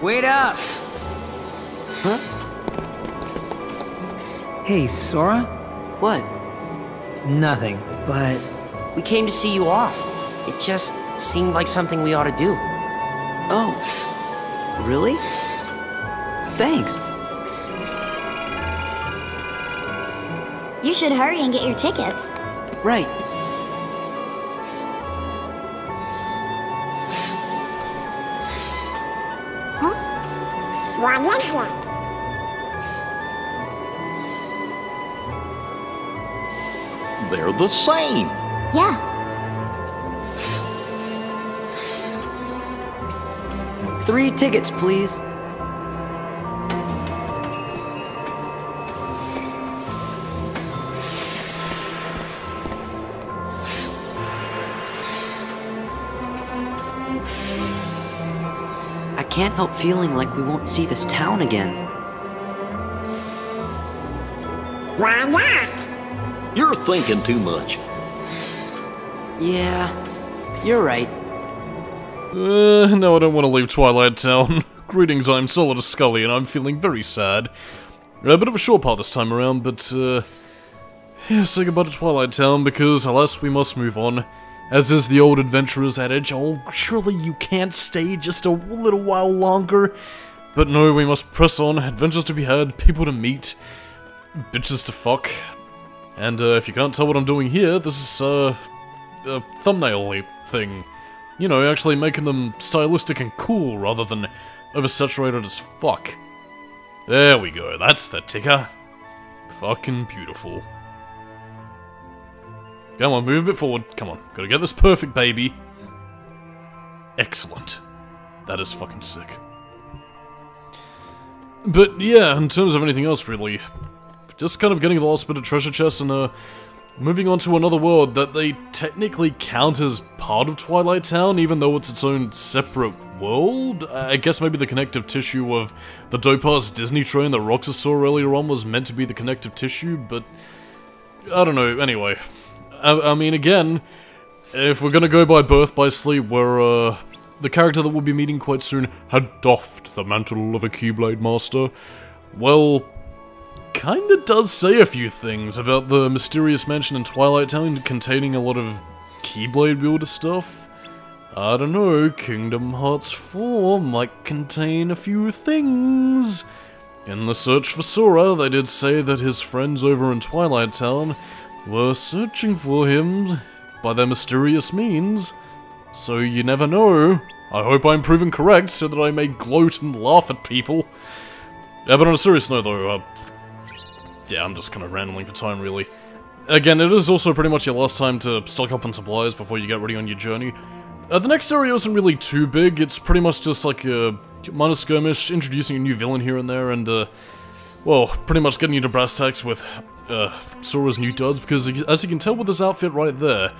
Wait up! Huh? Hey, Sora? What? Nothing, but... We came to see you off. It just seemed like something we ought to do. Oh. Really? Thanks. You should hurry and get your tickets. Right. Huh? What is that? They're the same. Yeah. Three tickets, please. I can't help feeling like we won't see this town again. Why not? You're thinking too much. Yeah, you're right. No, I don't want to leave Twilight Town. Greetings, I'm Solidus-Skully, and I'm feeling very sad. A bit of a short part this time around, but, yeah, say goodbye to Twilight Town, because, alas, we must move on. As is the old adventurer's adage, oh, surely you can't stay just a little while longer. But no, we must press on, adventures to be had, people to meet, bitches to fuck. And, if you can't tell what I'm doing here, this is, a thumbnail-y thing. You know, actually making them stylistic and cool rather than oversaturated as fuck. There we go, that's the ticker. Fucking beautiful. Come on, move a bit forward. Come on, gotta get this perfect, baby. Excellent. That is fucking sick. But yeah, in terms of anything else, really, just kind of getting the last bit of treasure chest and, moving on to another world that they technically count as part of Twilight Town, even though it's its own separate world? I guess maybe the connective tissue of the dope-ass Disney train that Roxas saw earlier on was meant to be the connective tissue, but... I don't know, anyway. I mean, again, if we're gonna go by birth by sleep, where, the character that we'll be meeting quite soon had doffed the mantle of a Keyblade Master, well... kinda does say a few things about the mysterious mansion in Twilight Town containing a lot of Keyblade wielder stuff. I don't know, Kingdom Hearts 4 might contain a few things. In the search for Sora, they did say that his friends over in Twilight Town were searching for him by their mysterious means. So you never know. I hope I'm proven correct so that I may gloat and laugh at people. Yeah, but on a serious note though, yeah, I'm just kind of rambling for time, really. Again, it is also pretty much your last time to stock up on supplies before you get ready on your journey. The next area isn't really too big, it's pretty much just like a minor skirmish, introducing a new villain here and there, and, well, pretty much getting you to brass tacks with, Sora's new duds, because as you can tell with this outfit right there,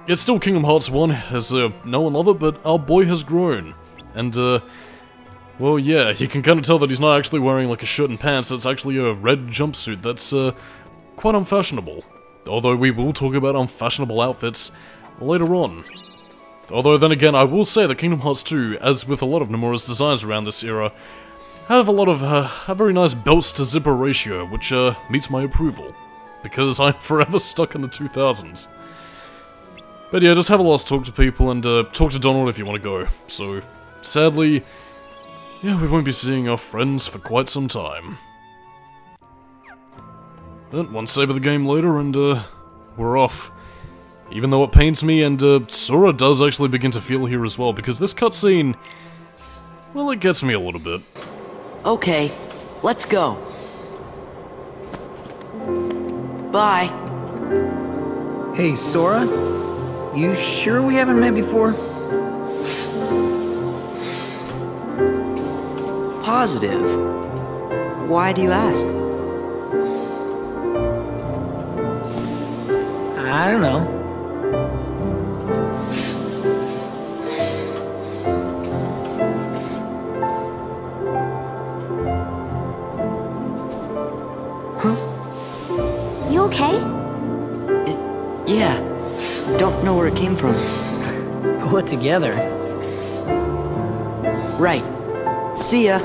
it's still Kingdom Hearts 1, as, no one love it, but our boy has grown. And, well, yeah, you can kind of tell that he's not actually wearing, like, a shirt and pants, it's actually a red jumpsuit that's, quite unfashionable. Although we will talk about unfashionable outfits later on. Although then again, I will say that Kingdom Hearts 2, as with a lot of Nomura's designs around this era, have a lot of, a very nice belts to zipper ratio, which, meets my approval. Because I'm forever stuck in the 2000s. But yeah, just have a last talk to people and, talk to Donald if you want to go. So, sadly... yeah, we won't be seeing our friends for quite some time. But one save of the game later and, we're off. Even though it pains me, and, Sora does actually begin to feel here as well, because this cutscene... well, it gets me a little bit. Okay, let's go. Bye. Hey, Sora? You sure we haven't met before? Positive. Why do you ask? I don't know. You okay? Yeah. Don't know where it came from. Pull it together. Right. See ya.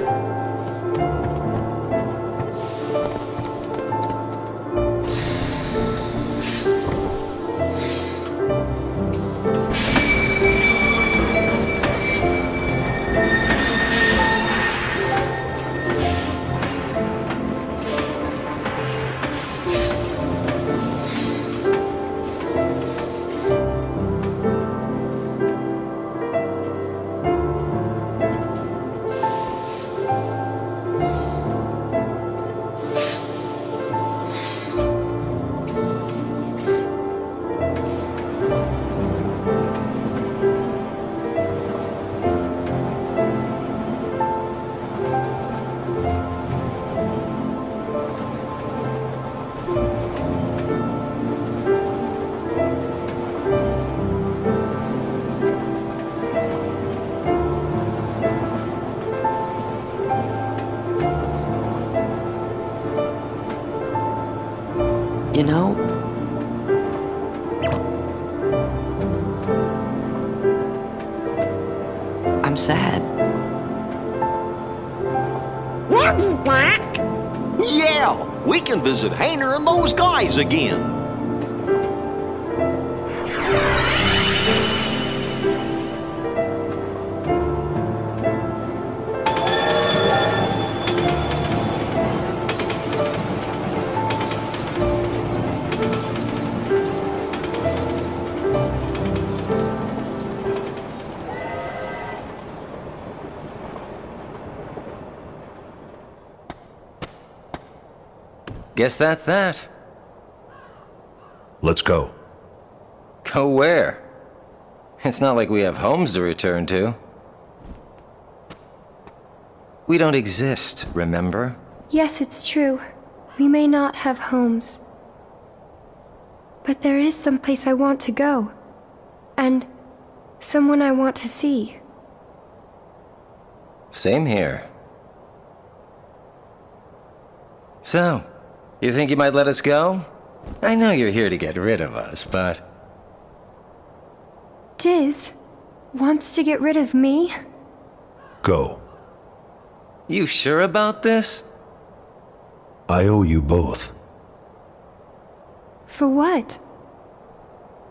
You know, I'm sad. We'll be back. Yeah, we can visit Hayner and those guys again. Guess that's that. Let's go. Go where? It's not like we have homes to return to. We don't exist, remember? Yes, it's true. We may not have homes. But there is some place I want to go. And someone I want to see. Same here. So, you think you might let us go? I know you're here to get rid of us, but... Diz wants to get rid of me? Go. You sure about this? I owe you both. For what?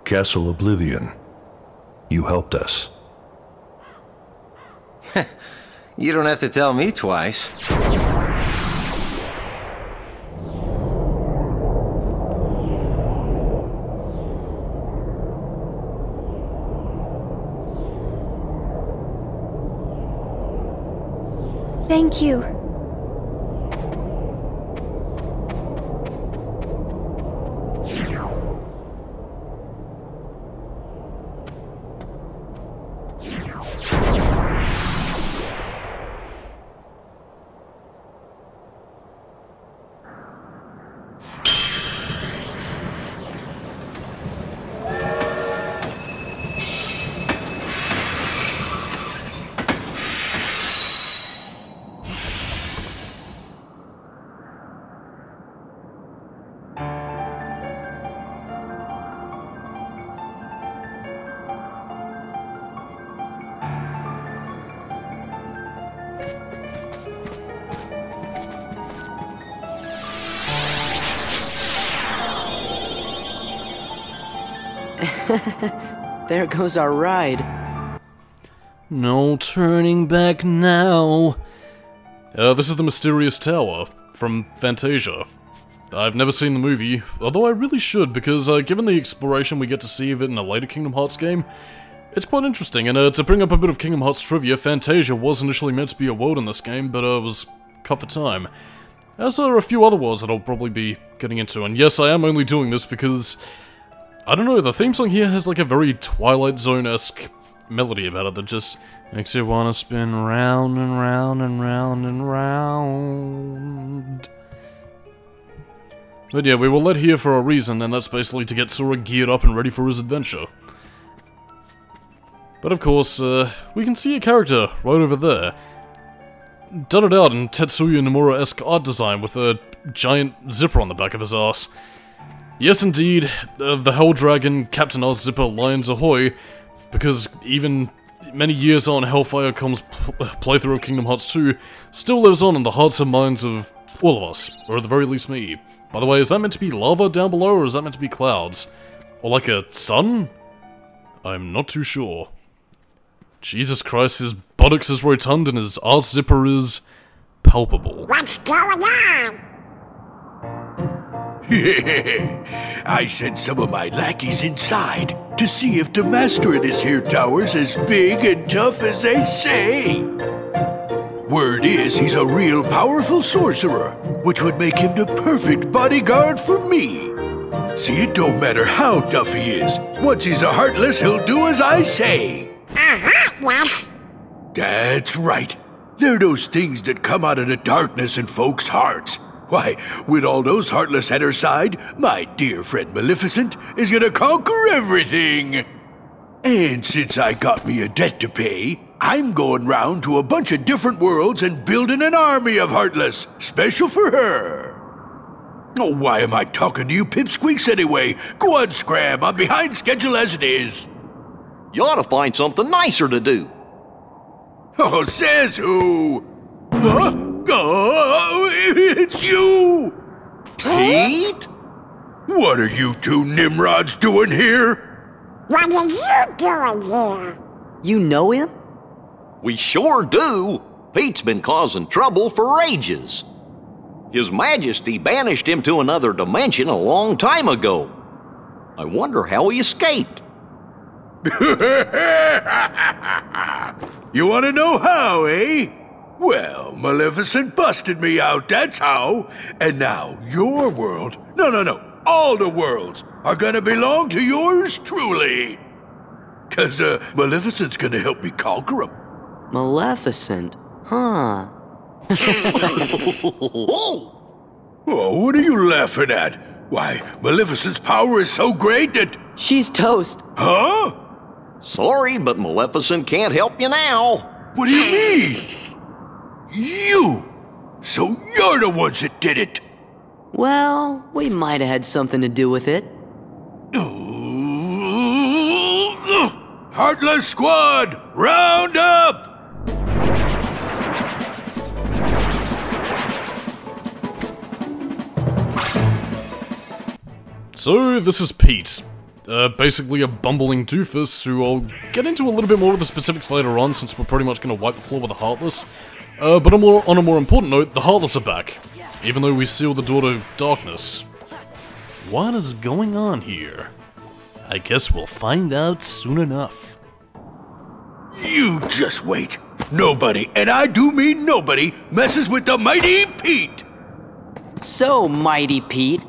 Castle Oblivion. You helped us. You don't have to tell me twice. Thank you. There goes our ride. No turning back now. This is the Mysterious Tower from Fantasia. I've never seen the movie, although I really should, because given the exploration we get to see of it in a later Kingdom Hearts game, it's quite interesting. And to bring up a bit of Kingdom Hearts trivia, Fantasia was initially meant to be a world in this game, but was cut for time. As are a few other worlds that I'll probably be getting into, and yes, I am only doing this because... I don't know, the theme song here has like a very Twilight Zone-esque melody about it that just makes you wanna spin round and round and round and round. But yeah, we were led here for a reason, and that's basically to get Sora geared up and ready for his adventure. But of course, we can see a character right over there. Done it out in Tetsuya Nomura-esque art design with a giant zipper on the back of his ass. Yes, indeed, the Hell Dragon Captain Our Zipper Lions Ahoy, because even many years on, Hellfire Com's playthrough of Kingdom Hearts 2 still lives on in the hearts and minds of all of us, or at the very least me. By the way, is that meant to be lava down below, or is that meant to be clouds? Or like a sun? I'm not too sure. Jesus Christ, his buttocks is rotund and his arse zipper is palpable. What's going on? I sent some of my lackeys inside to see if the master in this here tower's as big and tough as they say. Word is he's a real powerful sorcerer, which would make him the perfect bodyguard for me. See, it don't matter how tough he is. Once he's a Heartless, he'll do as I say. Heartless? That's right. They're those things that come out of the darkness in folks' hearts. Why, with all those Heartless at her side, my dear friend Maleficent is gonna conquer everything. And since I got me a debt to pay, I'm going round to a bunch of different worlds and building an army of Heartless, special for her. Oh, why am I talking to you pipsqueaks anyway? Go on, Scram, I'm behind schedule as it is. You ought to find something nicer to do. Oh, says who? Huh? Oh, it's you! Pete? What are you two Nimrods doing here? What are you doing here? You know him? We sure do. Pete's been causing trouble for ages. His Majesty banished him to another dimension a long time ago. I wonder how he escaped. You want to know how, eh? Well, Maleficent busted me out, that's how. And now your world, no, all the worlds are gonna belong to yours truly. 'Cause Maleficent's gonna help me conquer them. Maleficent? Huh. Oh, what are you laughing at? Why, Maleficent's power is so great that... She's toast. Huh? Sorry, but Maleficent can't help you now. What do you mean? You! So you're the ones that did it! Well, we might have had something to do with it. Heartless Squad, round up! So, this is Pete. Basically a bumbling doofus who I'll get into a little bit more of the specifics later on since we're pretty much going to wipe the floor with the Heartless. But on a more important note, the Heartless are back, even though we sealed the door to darkness. What is going on here? I guess we'll find out soon enough. You just wait. Nobody, and I do mean nobody, messes with the mighty Pete! So, mighty Pete,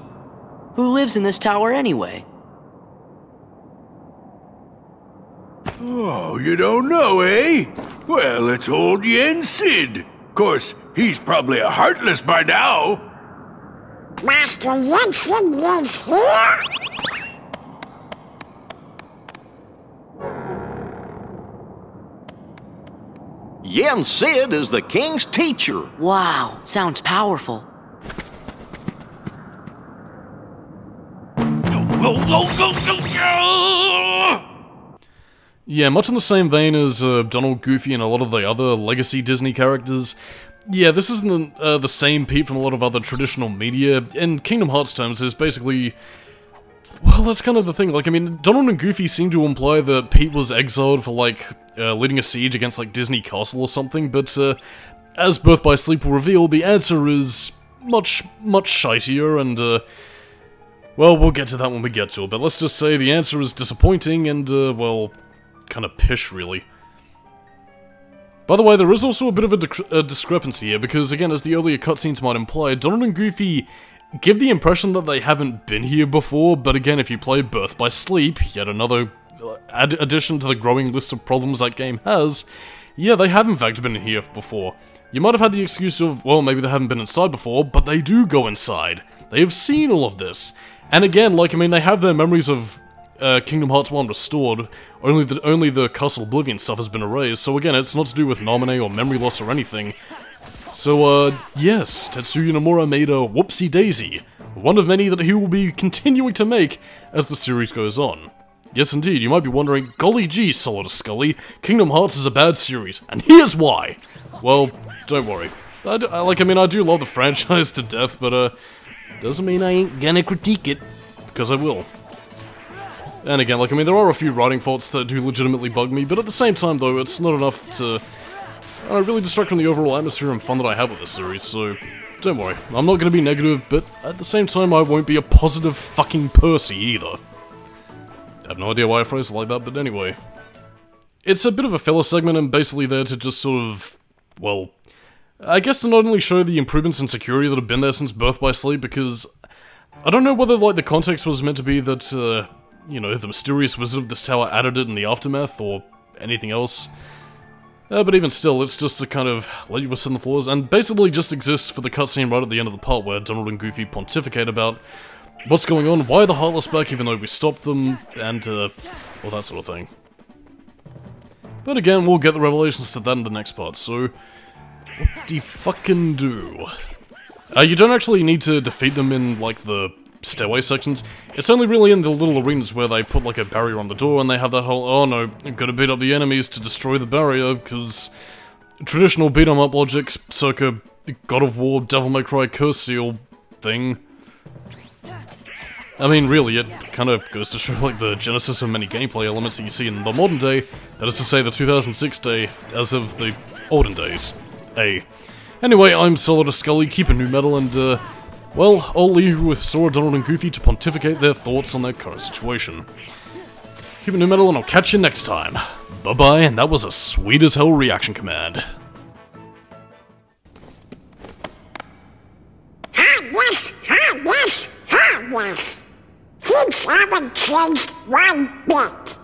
who lives in this tower anyway? Oh, you don't know, eh? Well, it's old Yen Sid. Of course, he's probably a Heartless by now. Master Jensen lives here? Yen Sid is the king's teacher. Wow, sounds powerful. Yeah, much in the same vein as Donald, Goofy, and a lot of the other legacy Disney characters. Yeah, this isn't the same Pete from a lot of other traditional media. In Kingdom Hearts terms, there's basically... Well, that's kind of the thing. Like, I mean, Donald and Goofy seem to imply that Pete was exiled for, like, leading a siege against, like, Disney Castle or something, but as Birth by Sleep will reveal, the answer is much shitier, and, well, we'll get to that when we get to it, but let's just say the answer is disappointing and, well, kind of pish, really. By the way, there is also a bit of a discrepancy here, because, again, as the earlier cutscenes might imply, Donald and Goofy give the impression that they haven't been here before, but again, if you play Birth by Sleep, yet another addition to the growing list of problems that game has, yeah, they have in fact been here before. You might have had the excuse of, well, maybe they haven't been inside before, but they do go inside. They have seen all of this. And again, like, I mean, they have their memories of Kingdom Hearts 1 restored, only the Castle Oblivion stuff has been erased, so again, it's not to do with Namine or memory loss or anything. So, yes, Tetsuya Nomura made a whoopsie-daisy, one of many that he will be continuing to make as the series goes on. Yes indeed, you might be wondering, golly gee, Solidus-Skully, Kingdom Hearts is a bad series, and here's why! Well, don't worry. I do love the franchise to death, but, doesn't mean I ain't gonna critique it, because I will. And again, there are a few writing faults that do legitimately bug me, but at the same time, though, it's not enough to really distract from the overall atmosphere and fun that I have with this series, so don't worry. I'm not gonna be negative, but at the same time, I won't be a positive fucking Percy either. I have no idea why I phrased it like that, but anyway. It's a bit of a filler segment and basically there to just sort of, well, I guess to not only show the improvements in security that have been there since Birth by Sleep, because I don't know whether, the context was meant to be that, you know, the mysterious wizard of this tower added it in the aftermath, or anything else. But even still, it's just to kind of let you ascend the floors, and basically just exists for the cutscene right at the end of the part where Donald and Goofy pontificate about what's going on, why are the Heartless back even though we stopped them, and, all that sort of thing. But again, we'll get the revelations to that in the next part, so what do you fucking do? You don't actually need to defeat them in, the stairway sections. It's only really in the little arenas where they put, a barrier on the door and they have that whole, oh no, I've gotta beat up the enemies to destroy the barrier, because traditional beat-em-up logic, circa God of War, Devil May Cry curse seal thing. I mean, really, it kind of goes to show, the genesis of many gameplay elements that you see in the modern day, that is to say the 2006 day, as of the olden days. Anyway, I'm Solidus-Skully, keep a new metal, and, well, I'll leave you with Sora, Donald, and Goofy to pontificate their thoughts on their current situation. Keep a new metal, and I'll catch you next time. Bye-bye, and that was a sweet as hell reaction command. Yes. Things haven't changed one bit.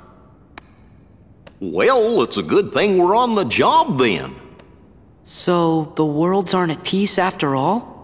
Well, it's a good thing we're on the job then. So, the worlds aren't at peace after all?